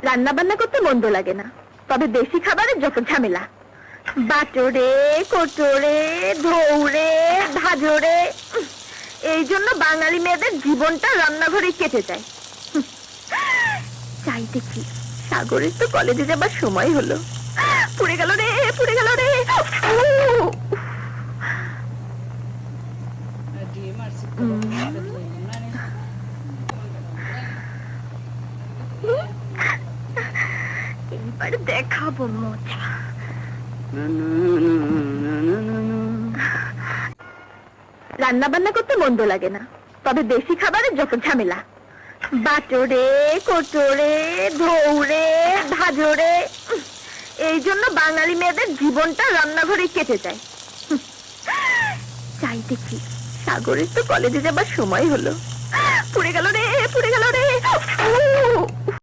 রান্না বান্না করতে মন্দ লাগে না, তবে দেশি খাবারের যত ঝামেলা। বাটোরে, কোটোরে, ধৌরে, ভাজরে, এই জন্য বাঙালি মেয়েদের জীবনটা রান্নাঘরে কেটে যায়। চাই দেখি সাগরের তো কলেজে যাবার সময় হলো। পুড়ে গেল রে, পুড়ে গেল রে। এবার দেখাবো মজা। রান্না বান্না করতে মন্দ লাগে না, তবে দেশি খাবারের যত ঝামেলা। বাটোরে, কোটোরে, ধৌরে, ভাজরে, এই জন্য বাঙালি মেয়েদের জীবনটা রান্নাঘরে কেটে যায়। চাই দেখি সাগরের তো কলেজে যাবার সময় হলো। পুড়ে গেল রে, পুড়ে গেল রে।